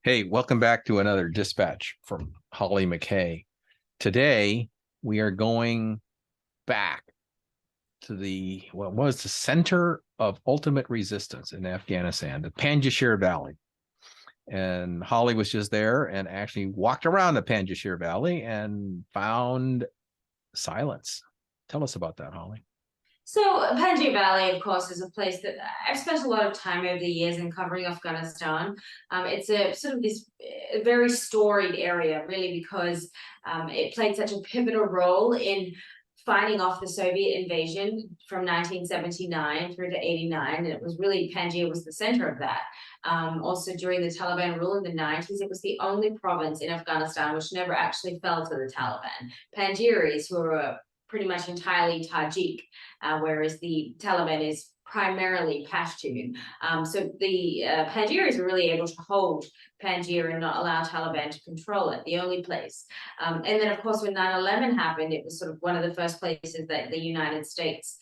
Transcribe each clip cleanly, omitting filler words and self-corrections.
Hey, welcome back to another dispatch from Hollie McKay. Today, we are going back to what was the center of ultimate resistance in Afghanistan, the Panjshir Valley. And Hollie was just there and actually walked around the Panjshir Valley and found silence. Tell us about that, Hollie. So, Panjshir Valley, of course, is a place that I've spent a lot of time over the years in covering Afghanistan. It's a sort of this very storied area, really, because it played such a pivotal role in fighting off the Soviet invasion from 1979 through to 89. And it was really, Panjshir was the center of that. Also, during the Taliban rule in the 90s, it was the only province in Afghanistan which never actually fell to the Taliban. Panjshiris, who were pretty much entirely Tajik, whereas the Taliban is primarily Pashtun. So the Panjshiris were really able to hold Panjshir and not allow Taliban to control it, the only place. And then, of course, when 9/11 happened, it was sort of one of the first places that the United States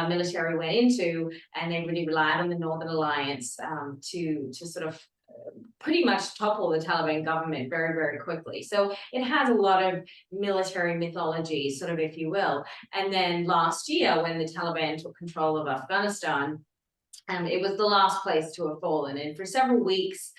military went into, and they really relied on the Northern Alliance to sort of pretty much topple the Taliban government very, very quickly. So it has a lot of military mythology, sort of, if you will. And then last year, when the Taliban took control of Afghanistan, it was the last place to have fallen. And for several weeks,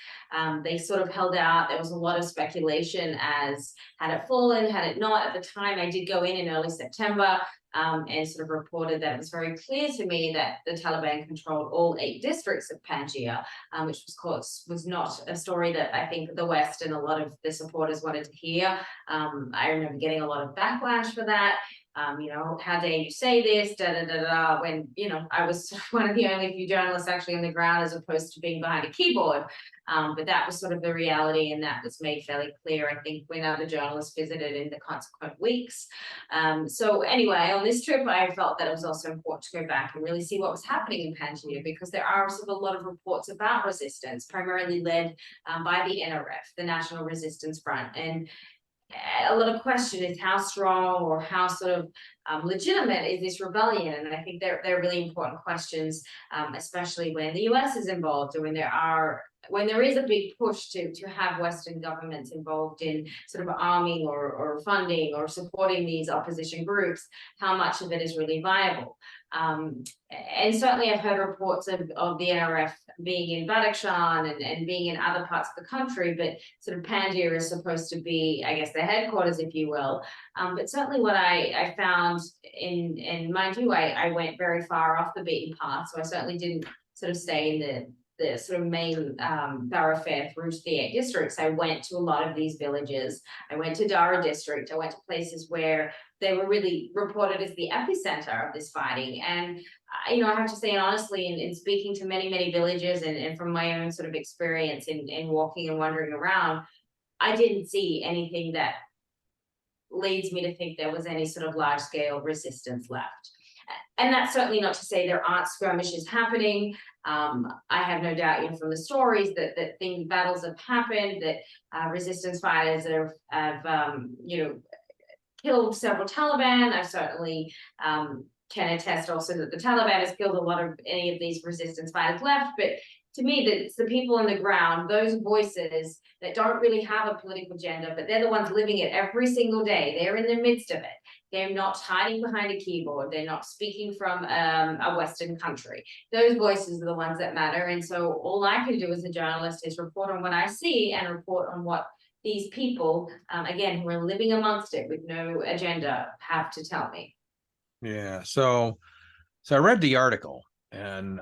they sort of held out. There was a lot of speculation as had it fallen, had it not. At the time, I did go in early September and sort of reported that it was very clear to me that the Taliban controlled all 8 districts of Panjshir, which of course was not a story that I think the West and a lot of the supporters wanted to hear. I remember getting a lot of backlash for that. How dare you say this, da da da da, when, I was one of the only few journalists actually on the ground as opposed to being behind a keyboard. But that was sort of the reality, and that was made fairly clear, I think, when other journalists visited in the consequent weeks. So anyway, on this trip, I felt that it was also important to go back and really see what was happening in Panjshir, because there are sort of a lot of reports about resistance, primarily led by the NRF, the National Resistance Front. And a lot of question is how strong or how sort of legitimate is this rebellion? And I think they're really important questions, especially when the US is involved, or when there is a big push to have Western governments involved in sort of arming or funding or supporting these opposition groups, how much of it is really viable. And certainly I've heard reports of the NRF being in Badakhshan and being in other parts of the country, but sort of Panjshir is supposed to be, I guess, their headquarters, if you will. But certainly what I found in mind you, I went very far off the beaten path, so I certainly didn't sort of stay in the sort of main thoroughfare through to the 8 districts. I went to a lot of these villages. I went to Dara district. I went to places where they were really reported as the epicenter of this fighting. And, I have to say, and honestly, in speaking to many, many villages and from my own sort of experience in walking and wandering around, I didn't see anything that leads me to think there was any sort of large scale resistance left. And that's certainly not to say there aren't skirmishes happening. I have no doubt, from the stories that battles have happened, that resistance fighters have killed several Taliban. I certainly can attest also that the Taliban has killed a lot of any of these resistance fighters left. But to me, that it's the people on the ground, those voices that don't really have a political agenda, but they're the ones living it every single day. They're in the midst of it. They're not hiding behind a keyboard. They're not speaking from a Western country. Those voices are the ones that matter. And so all I can do as a journalist is report on what I see and report on what these people, again, who are living amongst it with no agenda, have to tell me. Yeah. So I read the article and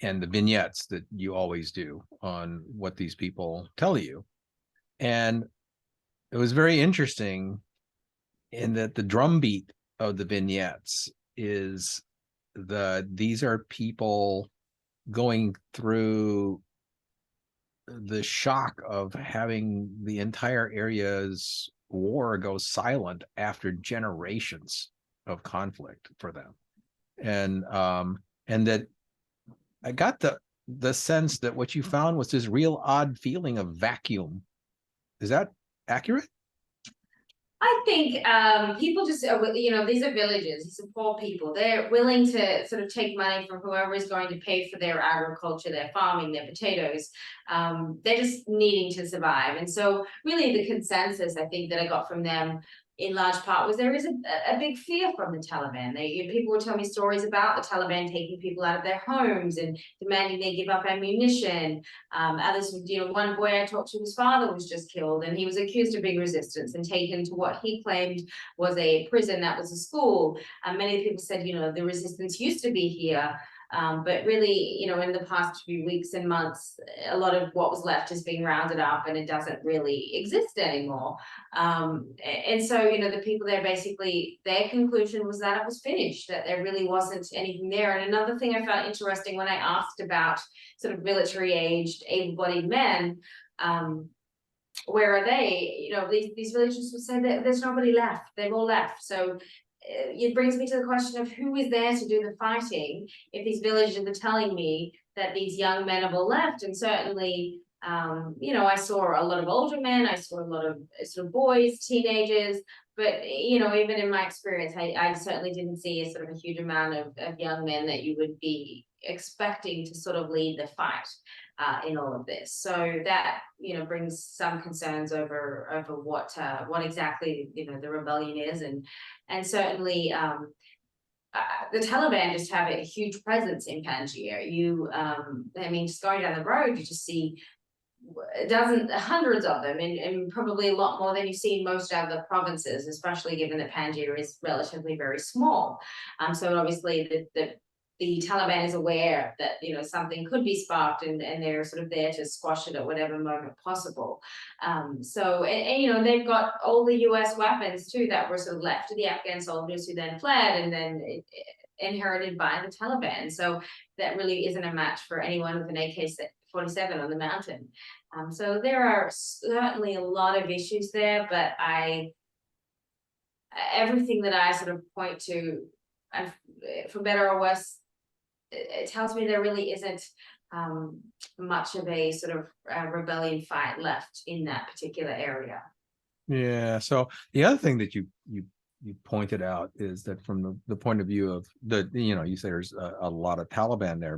the vignettes that you always do on what these people tell you. And it was very interesting in that the drumbeat of the vignettes is these are people going through the shock of having the entire area's war go silent after generations of conflict for them. And that I got the sense that what you found was this real odd feeling of vacuum. Is that accurate? I think people just, these are villages, these are poor people. They're willing to sort of take money from whoever is going to pay for their agriculture, their farming, their potatoes. They're just needing to survive. And so, really, the consensus I think that I got from them in large part was there is a big fear from the Taliban. People would tell me stories about the Taliban taking people out of their homes and demanding they give up ammunition. Others, one boy I talked to, his father was just killed, and he was accused of being resistance and taken to what he claimed was a prison that was a school. Many people said, the resistance used to be here. But really, in the past few weeks and months, a lot of what was left is being rounded up and it doesn't really exist anymore. And so, the people there, basically, their conclusion was that it was finished, that there really wasn't anything there. And another thing I found interesting when I asked about sort of military-aged, able-bodied men, where are they? These villagers would say that there's nobody left. They've all left. So it brings me to the question of who is there to do the fighting if these villagers are telling me that these young men have all left. And certainly, I saw a lot of older men, I saw a lot of sort of boys, teenagers, but even in my experience, I certainly didn't see a sort of a huge amount of young men that you would be expecting to sort of lead the fight in all of this. So that brings some concerns over what exactly the rebellion is, and certainly the Taliban just have a huge presence in Panjshir. Just going down the road, you just see hundreds of them, and probably a lot more than you see in most other provinces, especially given that Panjshir is relatively very small. So obviously the Taliban is aware that something could be sparked, and they're sort of there to squash it at whatever moment possible. They've got all the US weapons too that were sort of left to the Afghan soldiers who then fled and then inherited by the Taliban. So that really isn't a match for anyone with an AK-47 on the mountain. So there are certainly a lot of issues there, but everything that I sort of point to, and for better or worse, it tells me there really isn't much of a sort of rebellion fight left in that particular area. Yeah. So the other thing that you pointed out is that from the point of view of you say there's a lot of Taliban there,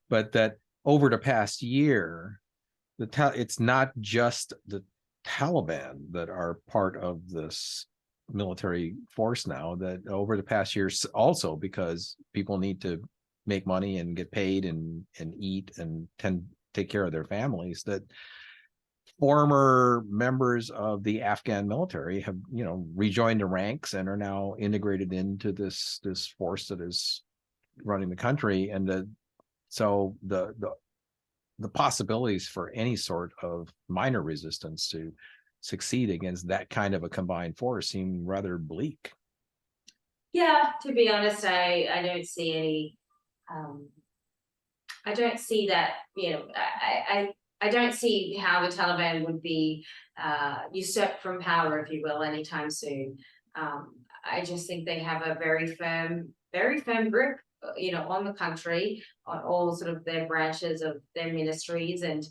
but that over the past year, it's not just the Taliban that are part of this military force now, that over the past years also, because people need to make money and get paid and eat and take care of their families, that former members of the Afghan military have rejoined the ranks and are now integrated into this force that is running the country. And so the possibilities for any sort of minor resistance to succeed against that kind of a combined force seem rather bleak. Yeah, to be honest, I don't see any I don't see that, I don't see how the Taliban would be usurped from power, if you will, anytime soon. I just think they have a very firm grip, on the country, on all sort of their branches of their ministries, and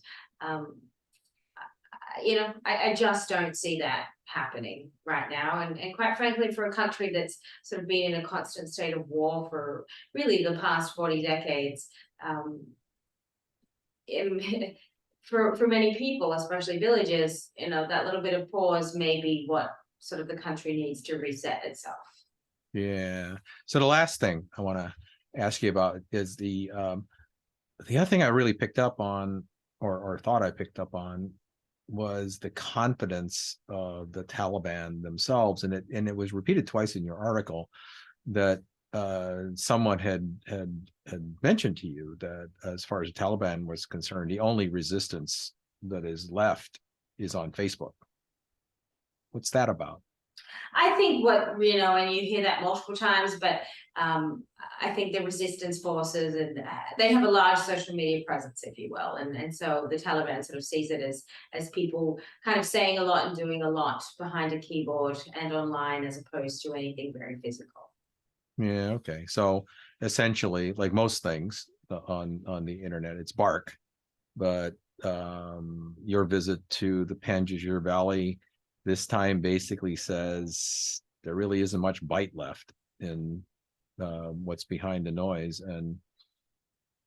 I just don't see that happening right now. And quite frankly, for a country that's sort of been in a constant state of war for really the past 40 decades, for many people, especially villages, that little bit of pause may be what sort of the country needs to reset itself. Yeah. So the last thing I want to ask you about is the other thing I really picked up on, or thought I picked up on, was the confidence of the Taliban themselves, and it was repeated twice in your article that someone had mentioned to you that as far as the Taliban was concerned, the only resistance that is left is on Facebook. What's that about? I think and you hear that multiple times, but I think the resistance forces, and they have a large social media presence, if you will, and so the Taliban sort of sees it as people kind of saying a lot and doing a lot behind a keyboard and online, as opposed to anything very physical. Yeah. Okay. So essentially, like most things on the internet, it's bark. But your visit to the Panjshir Valley this time basically says there really isn't much bite left in what's behind the noise, and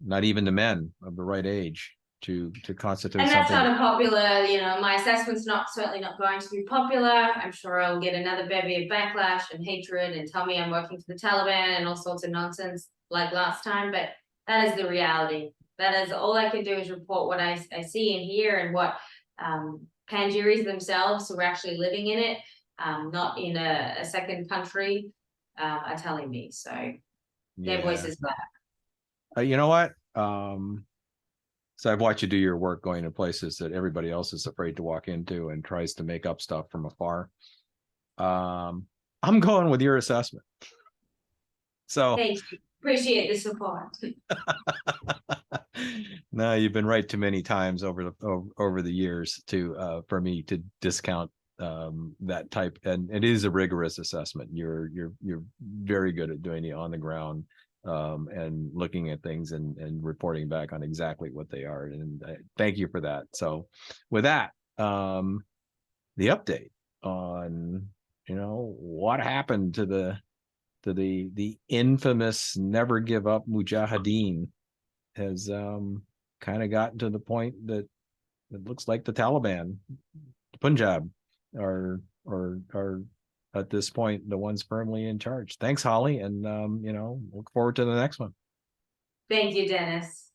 not even the men of the right age to constitute And that's something. not a popular, my assessment's certainly not going to be popular. I'm sure I'll get another bevy of backlash and hatred and tell me I'm working for the Taliban and all sorts of nonsense like last time, but that is the reality. That is all I can do, is report what I see and hear, and what Panjshiris themselves, who are actually living in it, not in a second country, are telling me. So their voices matter. You know what? So I've watched you do your work going to places that everybody else is afraid to walk into and tries to make up stuff from afar. I'm going with your assessment. So Thank you. Appreciate the support. no, you've been right too many times over the years to for me to discount that type, and it is a rigorous assessment. You're very good at doing it on the ground, and looking at things and reporting back on exactly what they are, and thank you for that. So with that, the update on what happened to the infamous never give up mujahideen has kind of gotten to the point that it looks like the Taliban, Punjab, are at this point the ones firmly in charge. Thanks, Holly, and look forward to the next one. Thank you, Dennis.